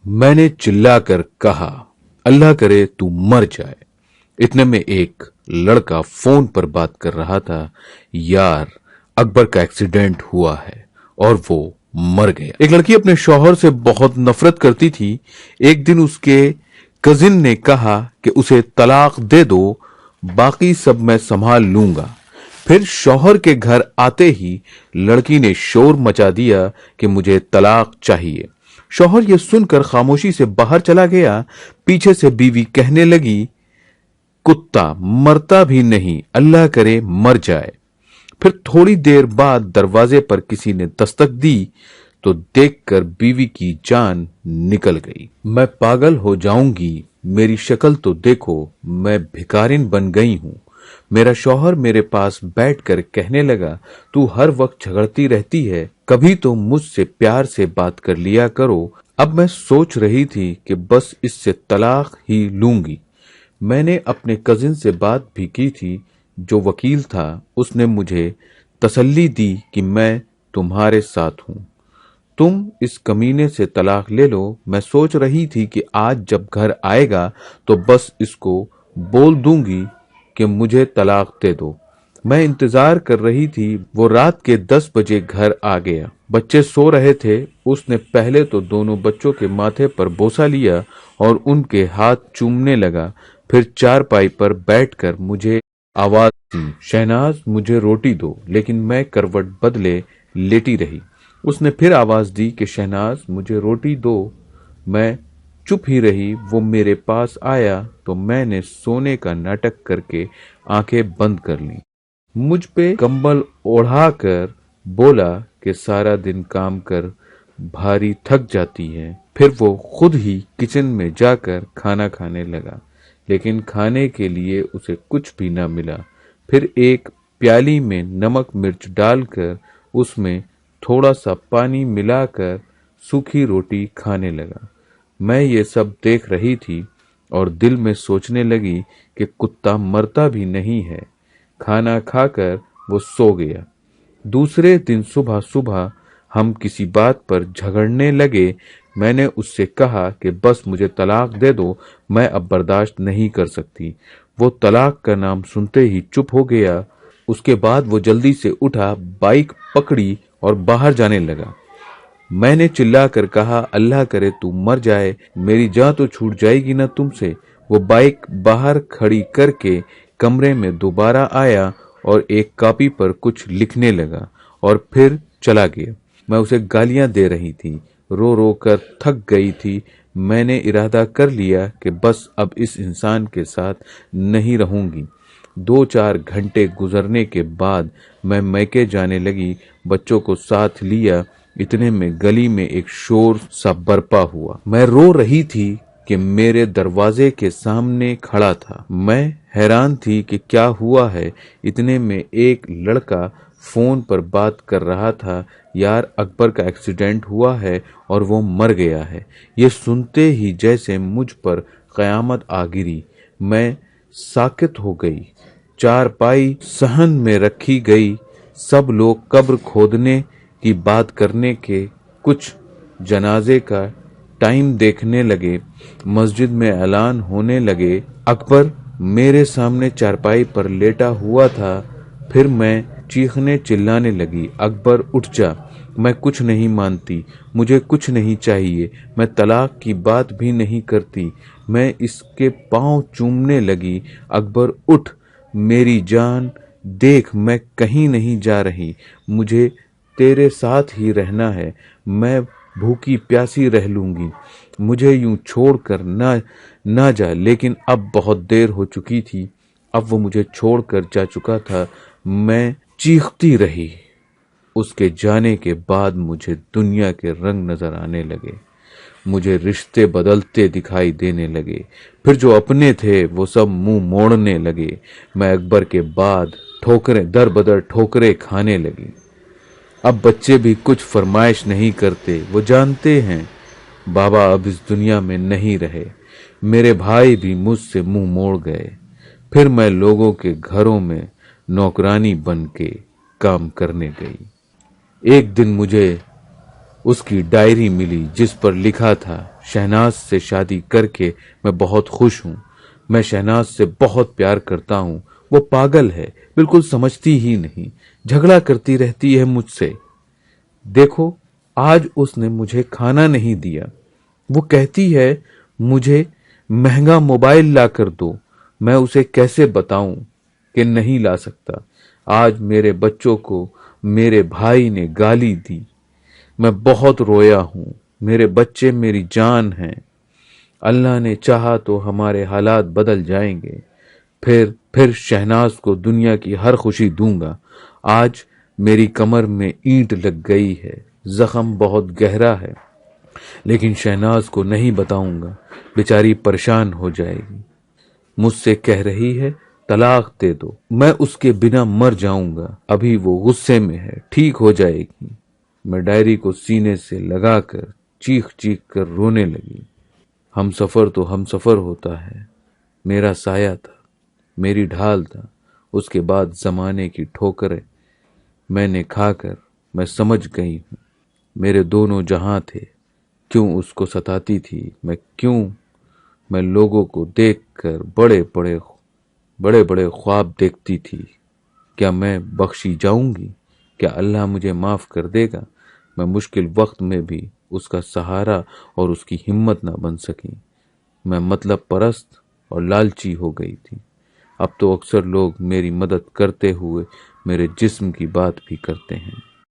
मैंने चिल्लाकर कहा, अल्लाह करे तू मर जाए। इतने में एक लड़का फोन पर बात कर रहा था, यार अकबर का एक्सीडेंट हुआ है और वो मर गया। एक लड़की अपने शौहर से बहुत नफरत करती थी। एक दिन उसके कजिन ने कहा कि उसे तलाक दे दो, बाकी सब मैं संभाल लूंगा। फिर शौहर के घर आते ही लड़की ने शोर मचा दिया कि मुझे तलाक चाहिए। शौहर यह सुनकर खामोशी से बाहर चला गया। पीछे से बीवी कहने लगी, कुत्ता मरता भी नहीं, अल्लाह करे मर जाए। फिर थोड़ी देर बाद दरवाजे पर किसी ने दस्तक दी तो देखकर बीवी की जान निकल गई। मैं पागल हो जाऊंगी, मेरी शक्ल तो देखो, मैं भिखारिन बन गई हूं। मेरा शौहर मेरे पास बैठकर कहने लगा, तू हर वक्त झगड़ती रहती है, कभी तो मुझसे प्यार से बात कर लिया करो। अब मैं सोच रही थी कि बस इससे तलाक ही लूंगी। मैंने अपने कजिन से बात भी की थी, जो वकील था। उसने मुझे तसल्ली दी कि मैं तुम्हारे साथ हूं, तुम इस कमीने से तलाक ले लो। मैं सोच रही थी कि आज जब घर आएगा तो बस इसको बोल दूंगी कि मुझे तलाक दे दो। मैं इंतजार कर रही थी। वो रात के 10 बजे घर आ गया। बच्चे सो रहे थे। उसने पहले तो दोनों बच्चों के माथे पर बोसा लिया और उनके हाथ चूमने लगा। फिर चारपाई पर बैठकर मुझे आवाज दी, शहनाज मुझे रोटी दो, लेकिन मैं करवट बदले लेटी रही। उसने फिर आवाज दी कि शहनाज मुझे रोटी दो। मैं चुप ही रही। वो मेरे पास आया तो मैंने सोने का नाटक करके आंखें बंद कर लीं। मुझ पे कंबल ओढ़ाकर बोला कि सारा दिन काम कर भारी थक जाती है। फिर वो खुद ही किचन में जाकर खाना खाने लगा, लेकिन खाने के लिए उसे कुछ भी न मिला। फिर एक प्याली में नमक मिर्च डालकर उसमें थोड़ा सा पानी मिलाकर सूखी रोटी खाने लगा। मैं ये सब देख रही थी और दिल में सोचने लगी कि कुत्ता मरता भी नहीं है। खाना खाकर वो सो गया। दूसरे दिन सुबह सुबह हम किसी बात पर झगड़ने लगे। मैंने उससे कहा कि बस मुझे तलाक दे दो, मैं अब बर्दाश्त नहीं कर सकती। वो तलाक का नाम सुनते ही चुप हो गया। उसके बाद वो जल्दी से उठा, बाइक पकड़ी और बाहर जाने लगा। मैंने चिल्लाकर कहा, अल्लाह करे तू मर जाए, मेरी जान तो छूट जाएगी ना तुमसे। वो बाइक बाहर खड़ी करके कमरे में दोबारा आया और एक कॉपी पर कुछ लिखने लगा और फिर चला गया। मैं उसे गालियां दे रही थी, रो रो कर थक गई थी। मैंने इरादा कर लिया कि बस अब इस इंसान के साथ नहीं रहूंगी। 2-4 घंटे गुजरने के बाद मैं मैके जाने लगी। बच्चों को साथ लिया। इतने में गली में एक शोर सा बरपा हुआ। मैं रो रही थी कि मेरे दरवाजे के सामने खड़ा था। मैं हैरान थी कि क्या हुआ है। इतने में एक लड़का फोन पर बात कर रहा था, यार अकबर का एक्सीडेंट हुआ है और वो मर गया है। ये सुनते ही जैसे मुझ पर कयामत आ गिरी। मैं साकित हो गई। चारपाई सहन में रखी गई। सब लोग कब्र खोदने की बात करने के, कुछ जनाजे का टाइम देखने लगे। मस्जिद में ऐलान होने लगे। अकबर मेरे सामने चारपाई पर लेटा हुआ था। फिर मैं चीखने चिल्लाने लगी, अकबर उठ जा, मैं कुछ नहीं मानती, मुझे कुछ नहीं चाहिए, मैं तलाक की बात भी नहीं करती। मैं इसके पांव चूमने लगी, अकबर उठ, मेरी जान देख, मैं कहीं नहीं जा रही, मुझे तेरे साथ ही रहना है, मैं भूखी प्यासी रह लूंगी, मुझे यूं छोड़कर ना जा। लेकिन अब बहुत देर हो चुकी थी। अब वो मुझे छोड़कर जा चुका था। मैं चीखती रही। उसके जाने के बाद मुझे दुनिया के रंग नजर आने लगे। मुझे रिश्ते बदलते दिखाई देने लगे। फिर जो अपने थे वो सब मुंह मोड़ने लगे। मैं अकबर के बाद ठोकरें दर बदर ठोकरें खाने लगी। अब बच्चे भी कुछ फरमाइश नहीं करते। वो जानते हैं बाबा अब इस दुनिया में नहीं रहे। मेरे भाई भी मुझसे मुंह मोड़ गए। फिर मैं लोगों के घरों में नौकरानी बन के काम करने गई। एक दिन मुझे اس کی ڈائری ملی جس پر لکھا تھا شہناز سے شادی کر کے میں بہت خوش ہوں، میں شہناز سے بہت پیار کرتا ہوں، وہ پاگل ہے، بالکل سمجھتی ہی نہیں، جھگڑا کرتی رہتی ہے مجھ سے، دیکھو آج اس نے مجھے کھانا نہیں دیا، وہ کہتی ہے مجھے مہنگا موبائل لا کر دو، میں اسے کیسے بتاؤں کہ نہیں لا سکتا، آج میرے بچوں کو میرے بھائی نے گالی دی، میں بہت رویا ہوں، میرے بچے میری جان ہیں، اللہ نے چاہا تو ہمارے حالات بدل جائیں گے، پھر شہناز کو دنیا کی ہر خوشی دوں گا، آج میری کمر میں اینٹ لگ گئی ہے، زخم بہت گہرا ہے، لیکن شہناز کو نہیں بتاؤں گا، بیچاری پریشان ہو جائے گی، مجھ سے کہہ رہی ہے طلاق دے دو، میں اس کے بنا مر جاؤں گا، ابھی وہ غصے میں ہے، ٹھیک ہو جائے گی، میں ڈائری کو سینے سے لگا کر چیخ چیخ کر رونے لگی، ہم سفر تو ہم سفر ہوتا ہے، میرا سایہ تھا، میری ڈھال تھا، اس کے بعد زمانے کی ٹھوکریں میں نے کھا کر میں سمجھ گئی ہوں، میرے دونوں جہاں تھے، کیوں اس کو ستاتی تھی، میں لوگوں کو دیکھ کر بڑے بڑے خواب دیکھتی تھی، کیا میں بخشی جاؤں گی، کیا اللہ مجھے معاف کر دے گا، میں مشکل وقت میں بھی اس کا سہارا اور اس کی ہمت نہ بن سکی، میں مطلب پرست اور لالچی ہو گئی تھی، اب تو اکثر لوگ میری مدد کرتے ہوئے میرے جسم کی بات بھی کرتے ہیں،